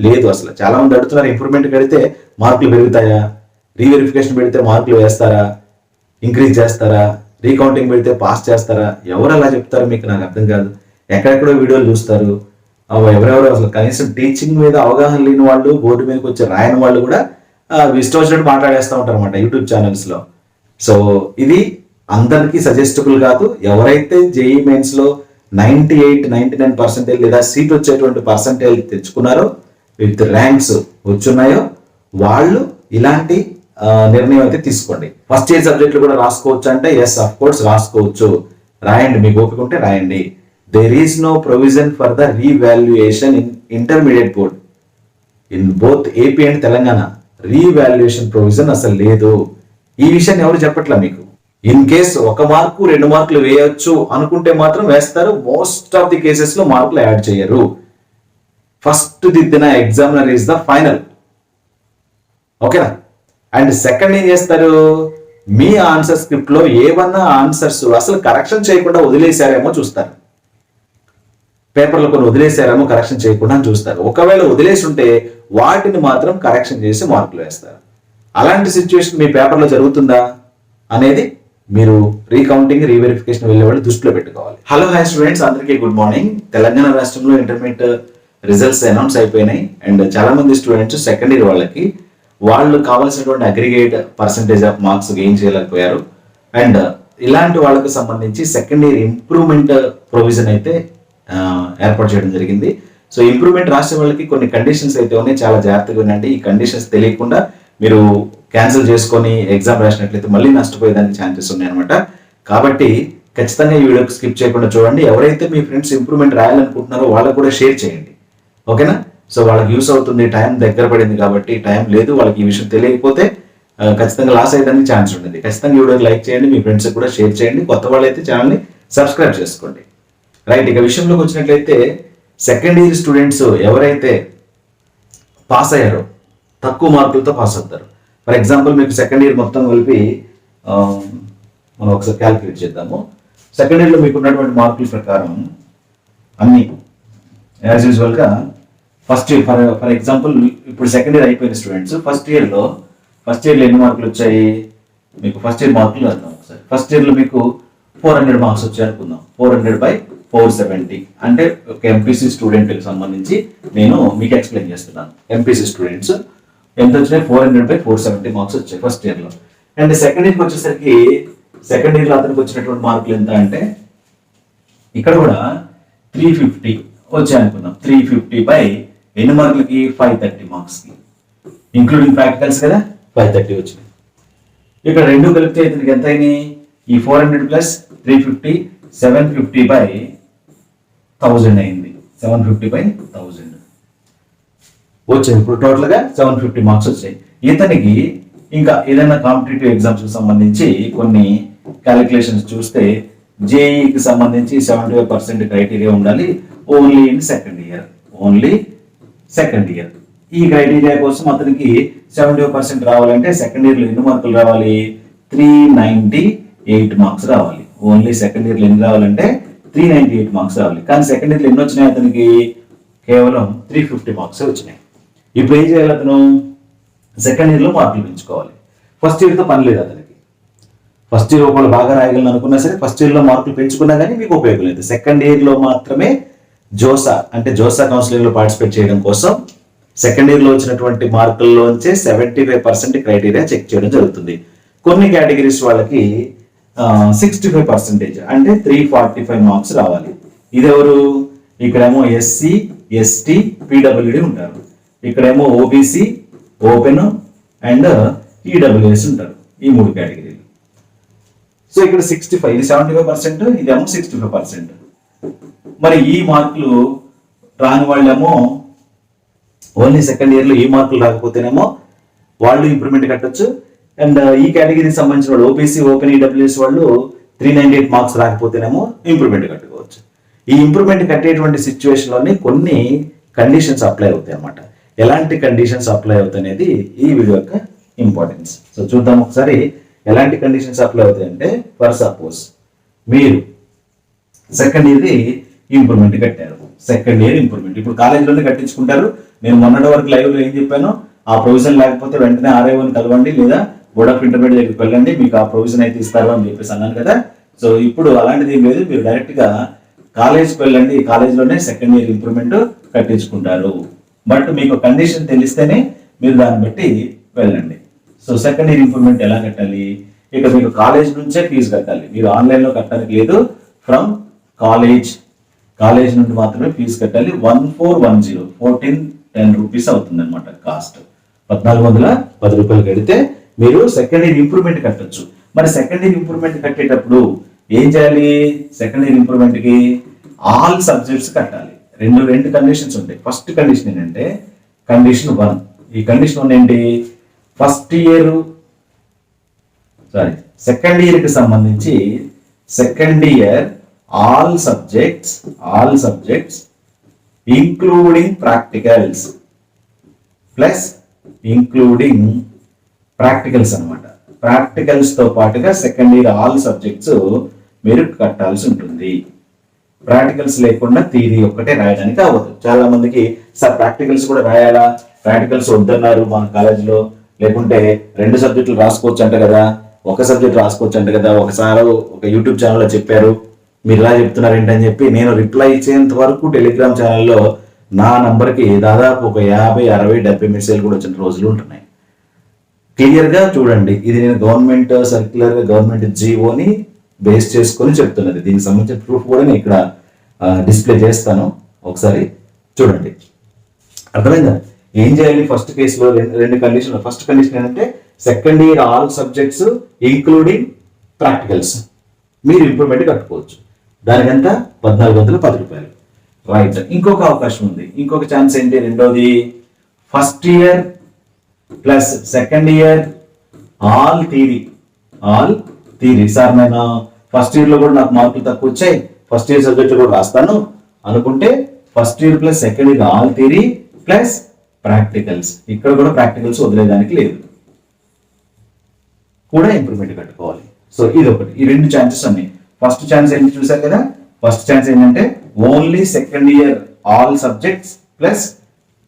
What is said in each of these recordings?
లేదు. అసలు చాలా మంది అడుగుతున్నారు, ఇంప్రూవ్మెంట్ కడితే మార్కులు పెరుగుతాయా, రీవెరిఫికేషన్ పెడితే మార్కులు వేస్తారా, ఇంక్రీజ్ చేస్తారా, రీకౌంటింగ్ పెడితే పాస్ చేస్తారా? ఎవరు అలా చెప్తారు మీకు? నాకు అర్థం కాదు. ఎక్కడెక్కడో వీడియోలు చూస్తారు. ఎవరెవరు అసలు కనీసం టీచింగ్ మీద అవగాహన లేని వాళ్ళు, బోర్డు మీదకి వచ్చి రాయని వాళ్ళు కూడా ఇష్టం వచ్చినట్టు మాట్లాడేస్తూ ఉంటారు అనమాట యూట్యూబ్ ఛానల్స్లో. సో ఇది అందరికీ సజెస్టబుల్ కాదు. ఎవరైతే జేఈ మెయిన్స్లో 98-99% లేదా సీట్ వచ్చేటువంటి పర్సంటేజ్ తెచ్చుకున్నారో, విత్ ర్యాంక్స్ వచ్చున్నాయో, వాళ్ళు ఇలాంటి నిర్ణయం అయితే తీసుకోండి. ఫస్ట్ ఇయర్ సబ్జెక్టులు కూడా రాసుకోవచ్చు అంటే ఎస్, అఫ్ కోర్స్ రాసుకోవచ్చు. రాయండి, మీకు ఓపిక ఉంటే రాయండి. There is no provision for the revaluation in intermediate board in both AP and Telangana. Revaluation provision అసలు లేదు. ఈ విషయాన్ని ఎవరు చెప్పట్లా మీకు. ఇన్ కేస్ 1 మార్కు 2 మార్కులు వేయొచ్చు అనుకుంటే మాత్రం వేస్తారు. మోస్ట్ ఆఫ్ ది కేసెస్ లో మార్కులు యాడ్ చేయరు. ఫస్ట్ దిద్దిన ఎగ్జామినర్ ఈస్ ద ఫైనల్. ఓకేనా? అండ్ సెకండ్ ఏం చేస్తారు, మీ ఆన్సర్ స్క్రిప్ట్ లో ఏమన్నా ఆన్సర్స్ అసలు కరెక్షన్ చేయకుండా వదిలేశారేమో చూస్తారు. పేపర్లో కొన్ని వదిలేశారేమో కరెక్షన్ చేయకుండా చూస్తారు. ఒకవేళ వదిలేసి ఉంటే వాటిని మాత్రం కరెక్షన్ చేసి మార్కులు వేస్తారు. అలాంటి సిచ్యువేషన్ మీ పేపర్లో జరుగుతుందా అనేది మీరు రీకౌంటింగ్, రీవెరిఫికేషన్ వెళ్ళే వాళ్ళు దృష్టిలో పెట్టుకోవాలి. హలో హాయ్ స్టూడెంట్స్, అందరికీ గుడ్ మార్నింగ్. తెలంగాణ రాష్ట్రంలో ఇంటర్మీడియట్ రిజల్ట్స్ అనౌన్స్ అయిపోయినాయి. అండ్ చాలా మంది స్టూడెంట్స్ సెకండ్ ఇయర్ వాళ్ళకి వాళ్ళు కావాల్సినటువంటి aggregate percentage of marks gain చేయలేకపోయారు. అండ్ ఇలాంటి వాళ్ళకి సంబంధించి సెకండ్ ఇయర్ ఇంప్రూవ్మెంట్ ప్రొవిజన్ అయితే ఏర్పాటు చేయడం జరిగింది. సో ఇంప్రూవ్మెంట్ రాసే వాళ్ళకి కొన్ని కండిషన్స్ అయితే ఉన్నాయి, చాలా జాగ్రత్తగా ఉండండి. ఈ కండిషన్స్ తెలియకుండా మీరు క్యాన్సిల్ చేసుకొని ఎగ్జామ్ రాసినట్లయితే మళ్ళీ నష్టపోయేదానికి ఛాన్సెస్ ఉన్నాయి అనమాట. కాబట్టి ఖచ్చితంగా ఈ వీడియోకి స్కిప్ చేయకుండా చూడండి. ఎవరైతే మీ ఫ్రెండ్స్ ఇంప్రూవ్మెంట్ రాయాలనుకుంటున్నారో వాళ్ళకు కూడా షేర్ చేయండి. ఓకేనా? సో వాళ్ళకి యూస్ అవుతుంది. టైం దగ్గర పడింది కాబట్టి, టైం లేదు వాళ్ళకి ఈ విషయం తెలియకపోతే ఖచ్చితంగా లాస్ అయ్యేదానికి ఛాన్స్ ఉంటుంది. ఖచ్చితంగా ఈ వీడియోకి లైక్ చేయండి, మీ ఫ్రెండ్స్కి కూడా షేర్ చేయండి. కొత్త వాళ్ళైతే ఛానల్ని సబ్స్క్రైబ్ చేసుకోండి. రైట్, ఇక విషయంలోకి వచ్చినట్లయితే సెకండ్ ఇయర్ స్టూడెంట్స్ ఎవరైతే పాస్ అయ్యారో తక్కువ మార్కులతో పాస్ అవుతారు. ఫర్ ఎగ్జాంపుల్ మీకు సెకండ్ ఇయర్ మొత్తం కలిపి మనం ఒకసారి క్యాలిక్యులేట్ చేద్దాము. సెకండ్ ఇయర్లో మీకు ఉన్నటువంటి మార్కుల ప్రకారం అన్ని యాజ్ యూజువల్గా ఫస్ట్ ఇయర్ ఫర్ ఎగ్జాంపుల్ ఇప్పుడు సెకండ్ ఇయర్ అయిపోయిన స్టూడెంట్స్ ఫస్ట్ ఇయర్లో ఎన్ని మార్కులు వచ్చాయి మీకు? ఫస్ట్ ఇయర్ మార్కులు వెళ్తాం ఒకసారి. ఫస్ట్ ఇయర్లో మీకు 400 మార్క్స్ వచ్చాయి అనుకుందాం. 400/470 అంటే ఒక ఎంపీసీ స్టూడెంట్కి సంబంధించి నేను మీకు ఎక్స్ప్లెయిన్ చేస్తున్నాను. ఎంపీసీ స్టూడెంట్స్ ఎంత వచ్చినాయి? 400/470 మార్క్స్ వచ్చాయి ఫస్ట్ ఇయర్లో. అండ్ సెకండ్ ఇయర్కి వచ్చేసరికి సెకండ్ ఇయర్లో అతనికి వచ్చినటువంటి మార్కులు ఎంత అంటే ఇక్కడ కూడా 350 వచ్చాయి అనుకుందాం. 350 ఎన్ని మార్కులకి? 530 మార్క్స్కి, ఇంక్లూడింగ్ ప్రాక్టికల్స్ కదా 530 వచ్చినాయి. ఇక్కడ రెండు కలిపితే ఇతనికి ఎంత అయినాయి? ఈ 400+350 750/1000 అయింది. 750/1000 వచ్చాయి. ఇప్పుడు టోటల్ గా 750 మార్క్స్ వచ్చాయి. ఇతనికి ఇంకా ఏదైనా కాంపిటేటివ్ ఎగ్జామ్స్ కి సంబంధించి కొన్ని క్యాలిక్యులేషన్స్ చూస్తే జేఈకి సంబంధించి 75% క్రైటీరియా ఉండాలి ఓన్లీ ఇన్ సెకండ్ ఇయర్. ఈ క్రైటీరియా కోసం అతనికి 75% రావాలంటే సెకండ్ ఇయర్ లో ఎన్ని మార్కులు రావాలి? 398 మార్క్స్ రావాలి. ఓన్లీ సెకండ్ ఇయర్ లో ఎన్ని రావాలంటే 398 మార్క్స్ రావాలి. కానీ సెకండ్ ఇయర్ లో ఎన్ని వచ్చినాయి అతనికి? కేవలం 350 మార్క్స్ వచ్చినాయి. ఇప్పుడు ఏం చేయాలి? అతను సెకండ్ ఇయర్ లో మార్కులు పెంచుకోవాలి. ఫస్ట్ ఇయర్ తో పని లేదు అతనికి. ఫస్ట్ ఇయర్ ఒకళ్ళు బాగా రాయగలను అనుకున్నా సరే ఫస్ట్ ఇయర్ లో మార్కులు పెంచుకున్నా కానీ మీకు ఉపయోగం లేదు. సెకండ్ ఇయర్ లో మాత్రమే జోసా కౌన్సిలింగ్ లో పార్టిసిపేట్ చేయడం కోసం సెకండ్ ఇయర్ లో వచ్చినటువంటి మార్కుల్లోంచే 75% క్రైటీరియా చెక్ చేయడం జరుగుతుంది. కొన్ని కేటగిరీస్ వాళ్ళకి 65% అంటే 345 మార్క్స్ రావాలి. ఇదెవరు? ఇక్కడేమో ఎస్సీ, ఎస్టీ, పీడబ్ల్యూడి ఉంటారు. ఇక్కడేమో ఓబీసీ, ఓపెన్ అండ్ ఈడబ్ల్యూఎస్ ఉంటారు. ఈ 3 కేటగిరీలు. సో ఇక్కడ 65, ఇది 75%, ఇదేమో 65%. మరి ఈ మార్కులు రాని వాళ్ళేమో ఓన్లీ సెకండ్ ఇయర్ లో ఈ మార్కులు రాకపోతేనేమో వాళ్ళు ఇంప్రూవ్మెంట్ కట్టొచ్చు. అండ్ ఈ కేటగిరీకి సంబంధించిన వాళ్ళు ఓబీసీ, ఓపెన్, ఈడబ్ల్యూఎస్ వాళ్ళు 398 మార్క్స్ రాకపోతేనేమో ఇంప్రూవ్మెంట్ కట్టుకోవచ్చు. ఈ ఇంప్రూవ్మెంట్ కట్టేటువంటి సిచ్యువేషన్ లోని కొన్ని కండిషన్స్ అప్లై అవుతాయి అన్నమాట. ఎలాంటి కండిషన్స్ అప్లై అవుతాయి అనేది ఈ వీడియో యొక్క ఇంపార్టెన్స్. సో చూద్దాం ఒకసారి ఎలాంటి కండిషన్స్ అప్లై అవుతాయి అంటే, ఫర్ సపోజ్ మీరు సెకండ్ ఇయర్ ఇంప్రూవ్మెంట్ కట్టారు. సెకండ్ ఇయర్ ఇంప్రూవ్మెంట్ ఇప్పుడు కాలేజీలోనే కట్టించుకుంటారు. నేను మొన్నటి వరకు లైవ్ లో ఏం చెప్పాను, ఆ ప్రొవిజన్ లేకపోతే వెంటనే ఆర్ఐఓని కలవండి లేదా బోర్డ్ ఆఫ్ ఇంటర్మీడియట్ దగ్గరికి వెళ్ళండి, మీకు ఆ ప్రొవిజన్ అయితే ఇస్తారు అని చెప్పేసి అన్నాను కదా. సో ఇప్పుడు అలాంటిది ఏం లేదు, మీరు డైరెక్ట్ గా కాలేజ్కి వెళ్ళండి, కాలేజ్లోనే సెకండ్ ఇయర్ ఇంప్రూవ్మెంట్ కట్టించుకుంటారు. బట్ మీకు కండిషన్ తెలిస్తేనే మీరు దాన్ని బట్టి వెళ్ళండి. సో సెకండ్ ఇయర్ ఇంప్రూవ్మెంట్ ఎలా కట్టాలి, ఇక మీకు కాలేజ్ నుంచే ఫీజు కట్టాలి, మీరు ఆన్లైన్లో కట్టడానికి లేదు. ఫ్రమ్ కాలేజ్ నుండి మాత్రమే ఫీజు కట్టాలి. 1410 1410 రూపీస్ అవుతుంది అనమాట కాస్ట్. 1410 రూపాయలు కడితే మీరు సెకండ్ ఇయర్ ఇంప్రూవ్మెంట్ కట్టొచ్చు. మరి సెకండ్ ఇయర్ ఇంప్రూవ్మెంట్ కట్టేటప్పుడు ఏం చేయాలి, సెకండ్ ఇయర్ ఇంప్రూవ్మెంట్ కి ఆల్ సబ్జెక్ట్స్ కట్టాలి. రెండు కండిషన్స్ ఉంటాయి. ఫస్ట్ కండిషన్ ఏంటంటే కండిషన్ 1. ఈ కండిషన్ 1 ఏంటి, సెకండ్ ఇయర్ కి సంబంధించి second year all subjects including practicals అన్నమాట. ప్రాక్టికల్స్ తో పాటుగా సెకండ్ ఇయర్ ఆల్ సబ్జెక్ట్స్ మీరు కట్టాల్సి ఉంటుంది. ప్రాక్టికల్స్ లేకుండా థియరీ ఒక్కటే రాయడానికి అవ్వదు. చాలా మందికి సార్ ప్రాక్టికల్స్ కూడా రాయాలా, ప్రాక్టికల్స్ వద్దన్నారు మన కాలేజీలో, లేకుంటే 2 సబ్జెక్టులు రాసుకోవచ్చు అంట కదా, ఒక సబ్జెక్ట్ రాసుకోవచ్చు అంట కదా, ఒకసారి ఒక యూట్యూబ్ ఛానల్లో చెప్పారు, మీరు ఇలా చెప్తున్నారు ఏంటని చెప్పి నేను రిప్లై ఇచ్చేంత వరకు టెలిగ్రామ్ ఛానల్లో నా నంబర్కి దాదాపు ఒక 50, 60, 70 మెసేజ్లు కూడా వచ్చిన రోజులు ఉంటున్నాయి. క్లియర్ గా చూడండి, ఇది నేను గవర్నమెంట్ సర్క్యులర్, గవర్నమెంట్ జీవోని బేస్ చేసుకొని చెప్తున్నది. దీనికి సంబంధించిన ప్రూఫ్ కూడా నేను ఇక్కడ డిస్ప్లే చేస్తాను, ఒకసారి చూడండి. అర్థమైందా? ఏం చేయాలి ఫస్ట్ కేసులో, రెండు కండిషన్లు. ఫస్ట్ కండిషన్ ఏంటంటే second year all subjects including practicals మీరు ఇంప్రూవ్మెంట్ కట్టుకోవచ్చు. దానికంతా 1410 రూపాయలు. రైట్. ఇంకొక అవకాశం ఉంది, ఇంకొక ఛాన్స్ ఏంటి, రెండోది first year plus second year all theory. Sir నేను ఫస్ట్ ఇయర్ లో కూడా నాకు మార్కులు తక్కువ వచ్చాయి, ఫస్ట్ ఇయర్ సబ్జెక్ట్ కూడా రాస్తాను అనుకుంటే first year plus second year all theory plus practicals, ఇక్కడ కూడా ప్రాక్టికల్స్ వదిలేదానికి లేదు, కూడా ఇంప్రూవ్మెంట్ కట్టుకోవాలి. సో ఇది ఒకటి. ఈ 2 ఛాన్సెస్ ఉన్నాయి. ఫస్ట్ ఛాన్స్ ఏంటి చూసారు కదా, ఫస్ట్ ఛాన్స్ ఏంటంటే only second year all subjects plus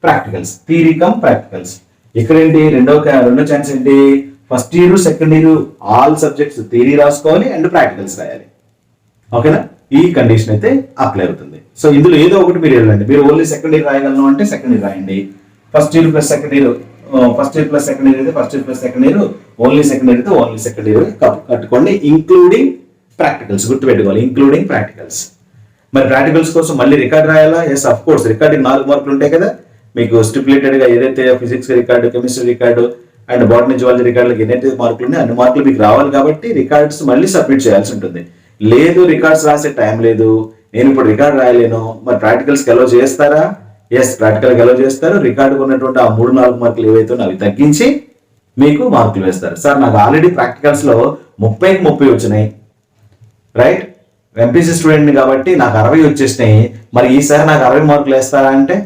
practicals, theory come practicals. ఇక్కడ ఏంటి రెండో ఛాన్స్ ఏంటి, first year second year all subjects theory రాసుకోవాలి అండ్ ప్రాక్టికల్స్ రాయాలి. ఓకేనా? ఈ కండిషన్ అయితే అప్లై అవుతుంది. సో ఇందులో ఏదో ఒకటి మీరు వెళ్ళండి. మీరు ఓన్లీ సెకండ్ ఇయర్ రాయగలను అంటే సెకండ్ ఇయర్ రాయండి, first year plus second year అయితే first year plus second year, only second year అయితే ఓన్లీ సెకండ్ ఇయర్ కట్టుకోండి, ఇంక్లూడింగ్ ప్రాక్టికల్స్. గుర్తుపెట్టుకోవాలి, ఇంక్లూడింగ్ ప్రాక్టికల్స్. మరి ప్రాక్టికల్స్ కోసం మళ్ళీ రికార్డ్ రాయాలా? Yes, of course. రికార్డింగ్ 4 మార్కులు ఉంటాయి కదా మీకు స్టిపులేటెడ్ గా, ఏదైతే physics record, chemistry record and botany zoology రికార్డులకు ఎన్నైతే మార్కులు ఉన్నాయో అన్ని మార్కులు మీకు రావాలి కాబట్టి రికార్డ్స్ మళ్ళీ సబ్మిట్ చేయాల్సి ఉంటుంది. లేదు రికార్డ్స్ రాసే టైం లేదు, నేను ఇప్పుడు రికార్డ్ రాయలేను, మరి ప్రాక్టికల్స్కి అలౌ చేస్తారా? ఎస్, ప్రాక్టికల్కి అలౌ చేస్తారు. రికార్డుకు ఉన్నటువంటి ఆ 3-4 మార్కులు ఏవైతే అవి తగ్గించి మీకు మార్కులు వేస్తారు. సార్ నాకు ఆల్రెడీ ప్రాక్టికల్స్ లో 30కి 30 వచ్చినాయి, రైట్, ఎంపీసీ స్టూడెంట్ కాబట్టి నాకు 60 వచ్చేసినాయి, మరి ఈసారి నాకు 60 మార్కులు వేస్తారా అంటే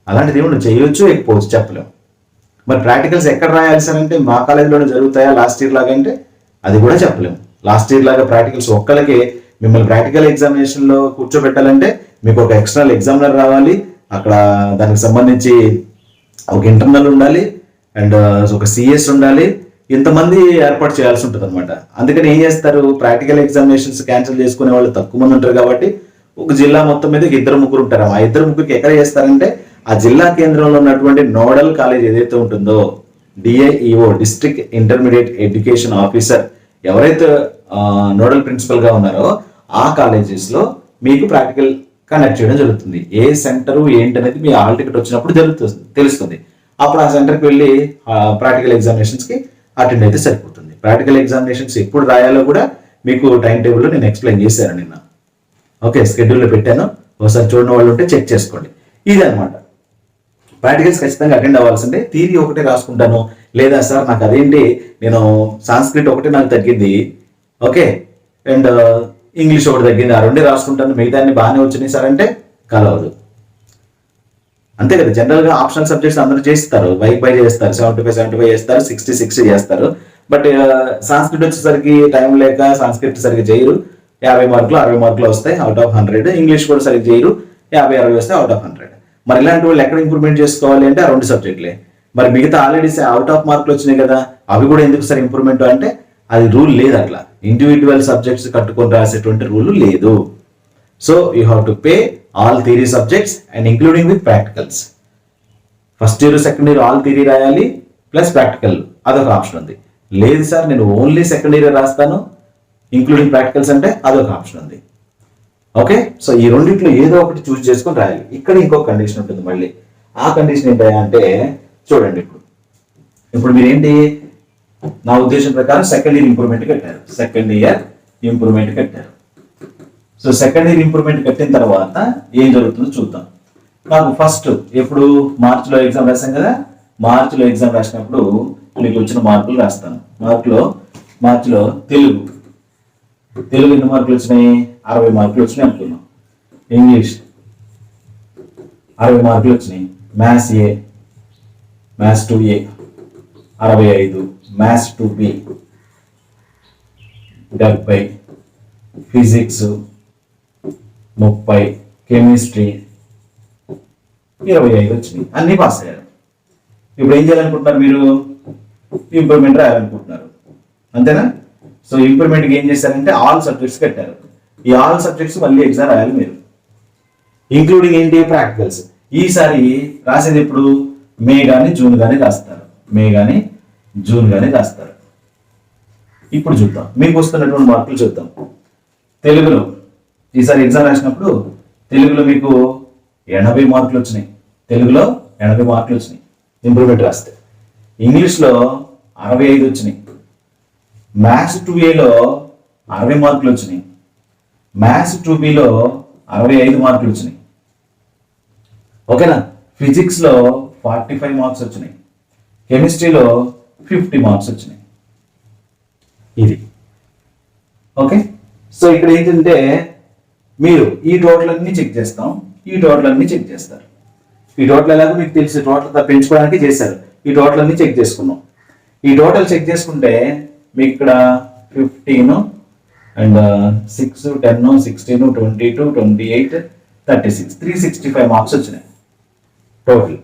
అలాంటిది ఏమన్నా చేయొచ్చు, ఎక్కిపోవచ్చు, చెప్పలేము. మరి ప్రాక్టికల్స్ ఎక్కడ రాయాలి సార్ అంటే మా కాలేజీలోనే జరుగుతాయా లాస్ట్ ఇయర్ లాగా అంటే అది కూడా చెప్పలేము. లాస్ట్ ఇయర్ లాగా ప్రాక్టికల్స్ ఒక్కళ్ళకి మిమ్మల్ని ప్రాక్టికల్ ఎగ్జామినేషన్ లో కూర్చోబెట్టాలంటే మీకు ఒక ఎక్స్టర్నల్ ఎగ్జామినర్ రావాలి, అక్కడ దానికి సంబంధించి ఒక ఇంటర్నల్ ఉండాలి అండ్ ఒక సిఎస్ ఉండాలి, ఇంతమంది ఏర్పాటు చేయాల్సి ఉంటుంది అనమాట. అందుకని ఏం చేస్తారు, ప్రాక్టికల్ ఎగ్జామినేషన్స్ క్యాన్సిల్ చేసుకునే వాళ్ళు తక్కువ మంది ఉంటారు కాబట్టి ఒక జిల్లా మొత్తం మీద 2-3 ఉంటారు. ఆ 2-3కి ఎక్కడ చేస్తారంటే ఆ జిల్లా కేంద్రంలో ఉన్నటువంటి నోడల్ కాలేజ్ ఏదైతే ఉంటుందో, DIEO, district intermediate education officer, ఎవరైతే నోడల్ ప్రిన్సిపల్ గా ఉన్నారో ఆ కాలేజెస్ లో మీకు ప్రాక్టికల్ కండక్ట్ చేయడం జరుగుతుంది. ఏ సెంటర్ ఏంటనేది మీ హాల్ టికెట్ వచ్చినప్పుడు తెలుస్తుంది. అప్పుడు ఆ సెంటర్కి వెళ్ళి ప్రాక్టికల్ ఎగ్జామినేషన్స్ కి అటెండ్ అయితే సరిపోతుంది. ప్రాక్టికల్ ఎగ్జామినేషన్స్ ఎప్పుడు రాయాలో కూడా మీకు టైం టేబుల్లో నేను ఎక్స్ప్లెయిన్ చేశాను నిన్న. ఓకే, స్కెడ్యూల్లో పెట్టాను, ఒకసారి చూడని వాళ్ళు ఉంటే చెక్ చేసుకోండి. ఇది అనమాట. ప్రాక్టికల్స్ ఖచ్చితంగా అటెండ్ అవ్వాల్సిందే. థియరీ ఒకటే రాసుకుంటాను, లేదా సార్ నాకు అదేంటి నేను సాంస్క్రిట్ ఒకటే నాకు తగ్గింది, ఓకే, అండ్ ఇంగ్లీష్ ఒకటి తగ్గింది, ఆ 2 రాసుకుంటాను, మిగతాన్ని బాగానే వచ్చినాయి సార్ అంటే కలవదు. అంతే కదా, జనరల్ గా ఆప్షనల్ సబ్జెక్ట్స్ అందరూ చేస్తారు, బై చేస్తారు, 75 చేస్తారు, 60 చేస్తారు. బట్ సాంస్క్రిట్ వచ్చేసరికి టైం లేక సాంస్క్రిట్ సరిగ్గా చేయరు, 50 మార్కులు 60 మార్కులు వస్తాయి అవుట్ ఆఫ్ 100. ఇంగ్లీష్ కూడా సరిగ్గా చేయరు, 50-60 వస్తాయి అవుట్ ఆఫ్ 100. మరి ఇలాంటి వాళ్ళు ఎక్కడ ఇంప్రూవ్మెంట్ చేసుకోవాలి అంటే ఆ 2 సబ్జెక్టులే. మరి మిగతా ఆల్రెడీ అవుట్ ఆఫ్ మార్కులు వచ్చినాయి కదా, అవి కూడా ఎందుకు సార్ ఇంప్రూవ్మెంట్ అంటే అది రూల్ లేదు. అట్లా ఇండివిజువల్ సబ్జెక్ట్స్ కట్టుకొని రాసేటువంటి రూల్ లేదు. So you have to pay all theory subjects and including with practicals. First year second year all theory రాయాలి ప్లస్ ప్రాక్టికల్, అదొక ఆప్షన్ ఉంది. లేదు సార్ నేను ఓన్లీ సెకండ్ ఇయర్ రాస్తాను ఇంక్లూడింగ్ ప్రాక్టికల్స్ అంటే అదొక ఆప్షన్ ఉంది. ఓకే, సో ఈ రెండింటిలో ఏదో ఒకటి చూస్ చేసుకొని రాయాలి. ఇక్కడ ఇంకొక కండిషన్ ఉంటుంది మళ్ళీ. ఆ కండిషన్ ఏంటంటే అంటే చూడండి, ఇప్పుడు మీరేంటి, నా ఉద్దేశం ప్రకారం సెకండ్ ఇయర్ ఇంప్రూవ్మెంట్ కట్టారు. సో సెకండ్ ఇయర్ ఇంప్రూవ్మెంట్ కట్టిన తర్వాత ఏం జరుగుతుందో చూద్దాం. నాకు ఫస్ట్ ఎప్పుడు మార్చిలో ఎగ్జామ్ రాశాం కదా, మార్చిలో ఎగ్జామ్ రాసినప్పుడు మీకు వచ్చిన మార్కులు రాస్తాను. మార్చిలో తెలుగు ఎన్ని మార్కులు వచ్చినాయి? 60 మార్కులు వచ్చినాయి అనుకున్నాం. ఇంగ్లీష్ 60 మార్కులు వచ్చినాయి. Maths 2A 65, maths 2B 70, physics 30, chemistry 25 వచ్చినాయి. అన్ని పాస్ అయ్యారు. ఇప్పుడు ఏం చేయాలనుకుంటున్నారు మీరు? ఇంప్రూవ్మెంట్ రాయాలనుకుంటున్నారు, అంతేనా? సో ఇంప్రూవ్మెంట్కి ఏం చేశారంటే ఆల్ సబ్జెక్ట్స్ కట్టారు. ఈ ఆల్ సబ్జెక్ట్స్ మళ్ళీ ఎగ్జామ్ రాయాలి మీరు, ఇంక్లూడింగ్ ఏంటి? ప్రాక్టికల్స్. ఈసారి రాసేది ఎప్పుడు? మే కానీ జూన్ కానీ రాస్తారు. ఇప్పుడు చూద్దాం మీకు వస్తున్నటువంటి మార్కులు చూద్దాం. తెలుగులో ఈసారి ఎగ్జామ్ రాసినప్పుడు తెలుగులో మీకు 80 మార్కులు వచ్చినాయి. ఇంప్రూవ్మెంట్ రాస్తే. ఇంగ్లీష్లో 65 వచ్చినాయి. మ్యాథ్స్ 2Aలో 60 మార్కులు వచ్చినాయి. మ్యాథ్స్ 2Bలో 65 మార్కులు వచ్చినాయి. ఓకేనా? ఫిజిక్స్లో 45 మార్క్స్ వచ్చినాయి. కెమిస్ట్రీలో 50 మార్క్స్ వచ్చినాయి. ఇది ఓకే. సో ఇక్కడ ఏంటంటే మీరు ఈ టోటల్ అన్ని చెక్ చేస్తాం, ఈ టోటల్ అన్ని చెక్ చేస్తారు. ఈ టోటల్ ఎలాగో మీకు తెలిసి టోటల్ పెంచుకోవడానికి చేశారు. ఈ టోటల్ అన్ని చెక్ చేసుకున్నాం. ఈ టోటల్ చెక్ చేసుకుంటే మీకు ఇక్కడ 15 అండ్ 6, 10, 16, 22, 28, 36, 365 మార్క్స్ వచ్చినాయి టోటల్.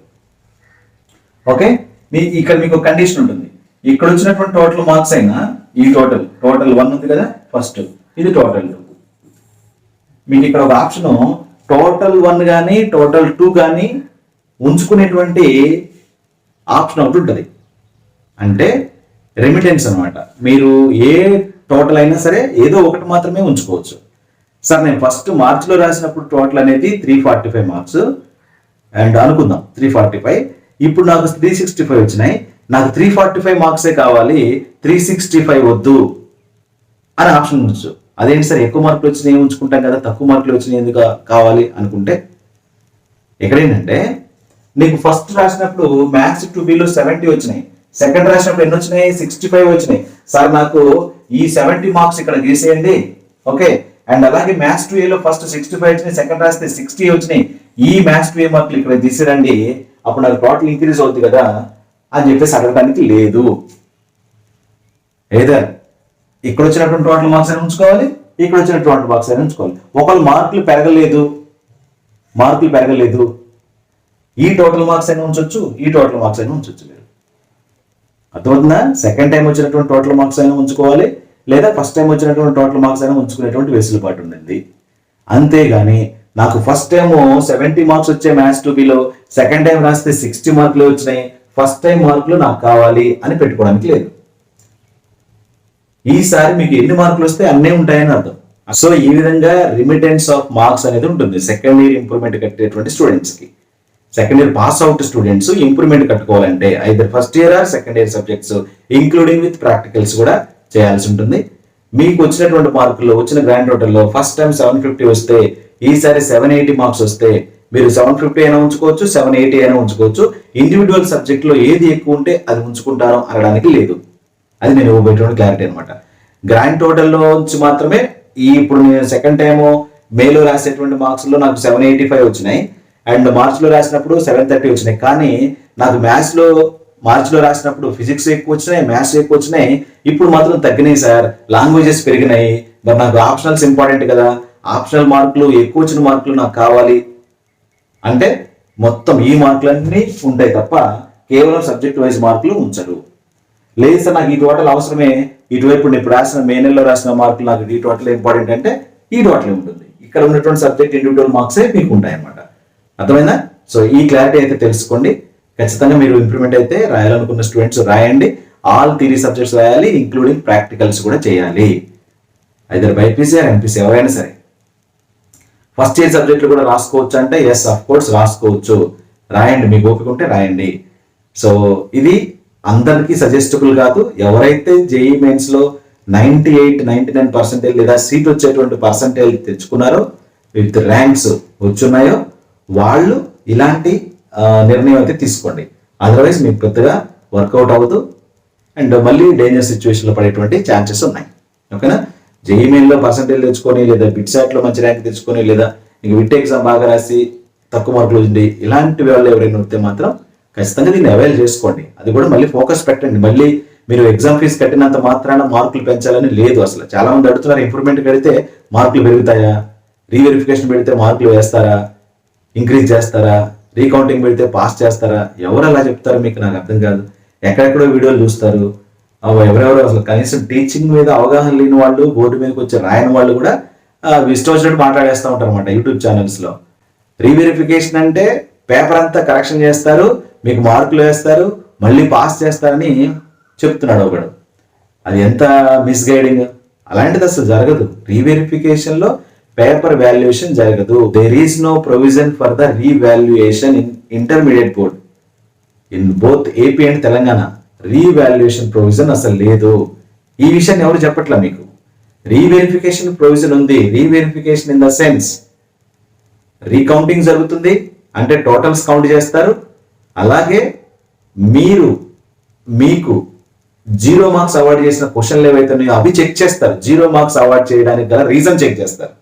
ఓకే, ఇక్కడ మీకు కండిషన్ ఉంటుంది. ఇక్కడ వచ్చినటువంటి టోటల్ మార్క్స్ అయినా ఈ టోటల్ 1 ఉంది కదా ఫస్ట్, ఇది టోటల్ 2. మీకు ఇక్కడ ఒక ఆప్షన్ టోటల్ 1 కానీ టోటల్ 2 కానీ ఉంచుకునేటువంటి ఆప్షన్ ఒకటి ఉంటుంది. అంటే రెమిటెన్స్ అనమాట. మీరు ఏ టోటల్ అయినా సరే ఏదో ఒకటి మాత్రమే ఉంచుకోవచ్చు. సార్ నేను ఫస్ట్ మార్చిలో రాసినప్పుడు టోటల్ అనేది 345 మార్క్స్ అండ్ అనుకుందాం 345. ఇప్పుడు నాకు 365 వచ్చినాయి. నాకు 345 మార్క్సే కావాలి, 365 వద్దు అని ఆప్షన్ ఉండొచ్చు. అదేంటి సార్ ఎక్కువ మార్కులు వచ్చినాయి ఉంచుకుంటాం కదా, తక్కువ మార్కులు వచ్చినాయి ఎందుకు కావాలి అనుకుంటే, ఎక్కడేంటంటే నీకు ఫస్ట్ రాసినప్పుడు మ్యాథ్స్ 2Bలో 70 వచ్చినాయి. సెకండ్ రాసినప్పుడు ఎన్ని వచ్చినాయి? 65 వచ్చినాయి. సార్ నాకు ఈ 70 మార్క్స్ ఇక్కడ గీసేయండి. ఓకే, అండ్ అలాగే మ్యాథ్స్ 2Aలో ఫస్ట్ 65 వచ్చినాయి, సెకండ్ రాస్తే 60 వచ్చినాయి. ఈ మ్యాథ్స్ 2A మార్కులు ఇక్కడ తీసిరండి, అప్పుడు నాకు టోటల్ ఇంక్రీజ్ అవుతుంది కదా అని చెప్పేసి అడగడానికి లేదు. ఏదర్ ఇక్కడ వచ్చినటువంటి టోటల్ మార్క్స్ అయినా ఉంచుకోవాలి, ఇక్కడ వచ్చిన టోటల్ మార్క్స్ అయినా ఉంచుకోవాలి. ఒకళ్ళు మార్కులు పెరగలేదు, ఈ టోటల్ మార్క్స్ అయినా ఉంచవచ్చు, ఈ టోటల్ మార్క్స్ అయినా ఉంచవచ్చు. మీరు అర్థమవుతుందా? సెకండ్ టైం వచ్చినటువంటి టోటల్ మార్క్స్ అయినా ఉంచుకోవాలి, లేదా ఫస్ట్ టైం వచ్చినటువంటి టోటల్ మార్క్స్ అయినా ఉంచుకునేటువంటి వెసులుబాటు ఉండింది. అంతేగాని నాకు ఫస్ట్ టైం 70 మార్క్స్ వచ్చే మ్యాథ్స్ 2Bలో, సెకండ్ టైం రాస్తే 60 మార్కులు వచ్చినాయి, ఫస్ట్ టైం మార్కులు నాకు కావాలి అని పెట్టుకోవడానికి లేదు. ఈసారి మీకు ఎన్ని మార్కులు వస్తే అన్నీ ఉంటాయని అర్థం. సో ఈ విధంగా రిమిటెన్స్ ఆఫ్ మార్క్స్ అనేది ఉంటుంది సెకండ్ ఇయర్ ఇంప్రూవ్మెంట్ కట్టేటువంటి స్టూడెంట్స్ కి. Second year pass out students improvement కట్టుకోవాలంటే either first year or second year subjects including with practicals కూడా చేయాల్సి ఉంటుంది. మీకు వచ్చినటువంటి మార్కుల్లో వచ్చిన గ్రాండ్ టోటల్లో ఫస్ట్ టైం 750 వస్తే ఈసారి 780 మార్క్స్ వస్తే మీరు 750 అయినా ఉంచుకోవచ్చు, 780 అయినా ఉంచుకోవచ్చు. ఇండివిజువల్ సబ్జెక్ట్ లో ఏది ఎక్కువ ఉంటే అది ఉంచుకుంటారో అనడానికి లేదు. అది నేను ఇవ్వబోయేటువంటి క్లారిటీ అనమాట. గ్రాండ్ టోటల్లో నుంచి మాత్రమే ఇప్పుడు నేను సెకండ్ టైము మేలో రాసేటువంటి మార్క్స్ లో నాకు 785 వచ్చినాయి అండ్ మార్చిలో రాసినప్పుడు 730 వచ్చినాయి. కానీ నాకు మార్చిలో రాసినప్పుడు ఫిజిక్స్ ఎక్కువ వచ్చినాయి, మ్యాథ్స్ ఎక్కువ వచ్చినాయి. ఇప్పుడు మాత్రం తగ్గినాయి సార్, లాంగ్వేజెస్ పెరిగినాయి. మరి నాకు ఆప్షనల్స్ ఇంపార్టెంట్ కదా, ఆప్షనల్ మార్కులు ఎక్కువ వచ్చిన మార్కులు నాకు కావాలి అంటే మొత్తం ఈ మార్కులన్నీ ఉంటాయి తప్ప కేవలం సబ్జెక్ట్ వైజ్ మార్కులు ఉంచరు. లేదు సార్ నాకు ఈ టోటల్ అవసరమే, ఇటువైపు ఇప్పుడు రాసిన మే నెలలో రాసిన మార్కులు నాకు ఈ టోటల్ ఇంపార్టెంట్ అంటే ఈ టోటల్ ఉంటుంది. ఇక్కడ ఉన్నటువంటి సబ్జెక్ట్ ఇండివిజువల్ మార్క్సే మీకు ఉంటాయి అన్నమాట. అర్థమైందా? సో ఈ క్లారిటీ అయితే తెలుసుకోండి. ఖచ్చితంగా మీరు ఇంప్రూవ్మెంట్ అయితే రాయాలనుకున్న స్టూడెంట్స్ రాయండి. ఆల్ థియరీ సబ్జెక్ట్స్ రాయాలి, ఇంక్లూడింగ్ ప్రాక్టికల్స్ కూడా చేయాలి. ఐదర్ బైపీసీ ఆర్ ఎంపీసీ ఎవరైనా సరే. ఫస్ట్ ఇయర్ సబ్జెక్టులు కూడా రాసుకోవచ్చు అంటే ఎస్ ఆఫ్ కోర్స్ రాసుకోవచ్చు. రాయండి, మీకు ఓపిక ఉంటే రాయండి. సో ఇది అందరికీ సజెస్టబుల్ కాదు. ఎవరైతే జేఈ మెయిన్స్ లో 98-99% లేదా సీట్ వచ్చేటువంటి పర్సంటేజ్ తెచ్చుకున్నారో, విత్ ర్యాంక్స్ వచ్చున్నాయో వాళ్ళు ఇలాంటి నిర్ణయం అయితే తీసుకోండి. అదర్వైజ్ మీకు పెద్దగా వర్కౌట్ అవ్వదు అండ్ మళ్ళీ డేంజర్ సిచ్యువేషన్లో పడేటువంటి ఛాన్సెస్ ఉన్నాయి. ఓకేనా? జేఈ మెయిన్లో పర్సంటేజ్ తెచ్చుకొని లేదా బిట్ సాట్లో మంచి ర్యాంక్ తెచ్చుకొని లేదా ఇంక విట్ ఎగ్జామ్ బాగా రాసి తక్కువ మార్కులు ఉండి ఇలాంటి వాళ్ళు ఎవరైనా ఉంటే మాత్రం ఖచ్చితంగా దీన్ని అవైల్ చేసుకోండి. అది కూడా మళ్ళీ ఫోకస్ పెట్టండి. మళ్ళీ మీరు ఎగ్జామ్ ఫీజు కట్టినంత మాత్రాన మార్కులు పెంచాలని లేదు. అసలు చాలా మంది అడుగుతున్నారు, ఇంప్రూవ్మెంట్ కడితే మార్కులు పెరుగుతాయా, రీవెరిఫికేషన్ పెడితే మార్కులు వేస్తారా, ఇంక్రీజ్ చేస్తారా, రీకౌంటింగ్ పెడితే పాస్ చేస్తారా? ఎవరు అలా చెప్తారు మీకు? నాకు అర్థం కాదు. ఎక్కడెక్కడో వీడియోలు చూస్తారు. ఎవరెవరో అసలు కనీసం టీచింగ్ మీద అవగాహన లేని వాళ్ళు, బోర్డు మీదకి వచ్చి రాయని వాళ్ళు కూడా ఇష్టం వచ్చినట్టు మాట్లాడేస్తూ ఉంటారు అనమాట యూట్యూబ్ ఛానల్స్లో. రీవెరిఫికేషన్ అంటే పేపర్ అంతా కరెక్షన్ చేస్తారు, మీకు మార్కులు వేస్తారు, మళ్ళీ పాస్ చేస్తారని చెప్తున్నాడు ఒకడు. అది ఎంత మిస్గైడింగ్! అలాంటిది అసలు జరగదు. రీవెరిఫికేషన్లో పేపర్ వాల్యుయేషన్ జరగదు. There is no provision for the revaluation in intermediate board in both AP and Telangana. Revaluation provision అసలు లేదు. ఈ విషయాన్ని ఎవరు చెప్పట్లా మీకు. రీవెరిఫికేషన్ ప్రొవిజన్ ఉంది. Reverification in the sense recounting జరుగుతుంది అంటే టోటల్స్ కౌంట్ చేస్తారు. అలాగే మీకు 0 మార్క్స్ అవార్డు చేసిన క్వశ్చన్లు ఏవైతే ఉన్నాయో అవి చెక్ చేస్తారు. 0 మార్క్స్ అవార్డు చేయడానికి గల రీజన్ చెక్ చేస్తారు.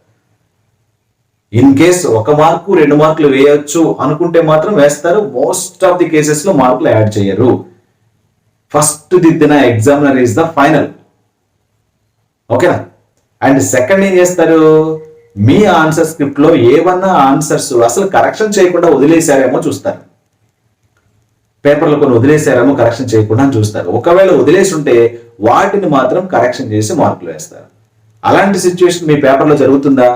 ఇన్ కేస్ 1 మార్కు 2 మార్కులు వేయొచ్చు అనుకుంటే మాత్రం వేస్తారు. మోస్ట్ ఆఫ్ ది కేసెస్ లో మార్కులు యాడ్ చేయరు. ఫస్ట్ దిద్దిన ఎగ్జామినర్ ఈస్ ద ఫైనల్. ఓకేనా? అండ్ సెకండ్ ఏం చేస్తారు, మీ ఆన్సర్ స్క్రిప్ట్ లో ఏమన్నా ఆన్సర్స్ అసలు కరెక్షన్ చేయకుండా వదిలేశారేమో చూస్తారు. పేపర్లో కొన్ని వదిలేశారేమో కరెక్షన్ చేయకుండా చూస్తారు. ఒకవేళ వదిలేసి ఉంటే వాటిని మాత్రం కరెక్షన్ చేసి మార్కులు వేస్తారు. అలాంటి సిచ్యువేషన్ మీ పేపర్లో జరుగుతుందా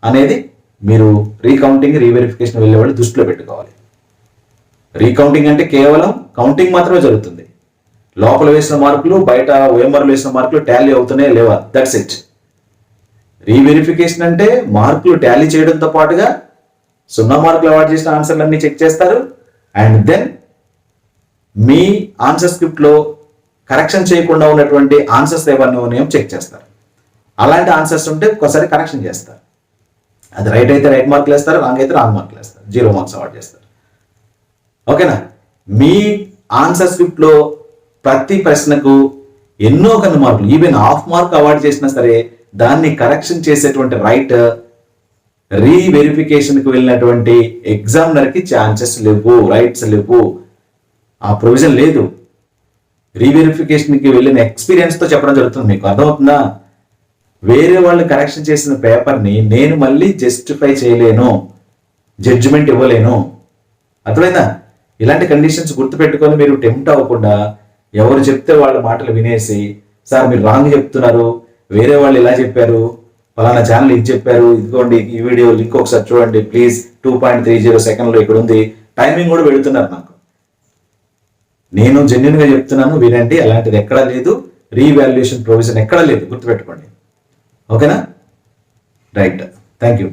అనేది మీరు రీకౌంటింగ్ రీవెరిఫికేషన్ వెళ్ళే వాళ్ళు దృష్టిలో పెట్టుకోవాలి. రీకౌంటింగ్ అంటే కేవలం కౌంటింగ్ మాత్రమే జరుగుతుంది. లోపల వేసిన మార్కులు బయట ఓఎంఆర్లో వేసిన మార్కులు టాలీ అవుతున్నాయా లేవా, దట్స్ ఇట్. రీవెరిఫికేషన్ అంటే మార్కులు టాలీ చేయడంతో పాటుగా 0 మార్కులు అవార్డు చేసిన ఆన్సర్లన్నీ చెక్ చేస్తారు. అండ్ దెన్ మీ ఆన్సర్ స్క్రిప్ట్ లో కరెక్షన్ చేయకుండా ఉన్నటువంటి ఆన్సర్స్ ఏమన్నా ఉన్నాయో చెక్ చేస్తారు. అలాంటి ఆన్సర్స్ ఉంటే ఒకసారి కరెక్షన్ చేస్తారు. అది రైట్ అయితే రైట్ మార్కులు వేస్తారు, రాంగ్ అయితే రాంగ్ మార్కులు వేస్తారు, 0 మార్క్స్ అవార్డు చేస్తారు. ఓకేనా? మీ ఆన్సర్ స్క్రిప్ట్ లో ప్రతి ప్రశ్నకు ఎన్నో కొన్ని మార్కులు, ఈవెన్ హాఫ్ మార్క్ అవార్డు చేసినా సరే దాన్ని కరెక్షన్ చేసేటువంటి రైట్ రీవెరిఫికేషన్ కు వెళ్ళినటువంటి ఎగ్జామినర్ కి ఛాన్సెస్ లేవు, రైట్స్ లేవు, ఆ ప్రొవిజన్ లేదు. రీవెరిఫికేషన్ కి వెళ్ళిన ఎక్స్పీరియన్స్ తో చెప్పడం జరుగుతుంది. మీకు అర్థమవుతుందా? వేరే వాళ్ళు కరెక్షన్ చేసిన పేపర్ని నేను మళ్ళీ జస్టిఫై చేయలేను, జడ్జిమెంట్ ఇవ్వలేను. అర్థమైందా? ఇలాంటి కండిషన్స్ గుర్తుపెట్టుకొని మీరు టెంప్ట్ అవ్వకుండా ఎవరు చెప్తే వాళ్ళ మాటలు వినేసి, సార్ మీరు రాంగ్ చెప్తున్నారు, వేరే వాళ్ళు ఇలా చెప్పారు, ఫలానా ఛానల్ ఇది చెప్పారు, ఇదిగోండి ఈ వీడియో లింక్ ఒకసారి చూడండి ప్లీజ్, 2.30 సెకండ్లో ఇక్కడ ఉంది, టైమింగ్ కూడా పెడుతున్నారు నాకు. నేను జెన్యున్ గా చెప్తున్నాను, వినండి. అలాంటిది ఎక్కడా లేదు. రీవాల్యుయేషన్ ప్రొవిజన్ ఎక్కడా లేదు, గుర్తుపెట్టుకోండి. ఓకేనా? Right, thank you.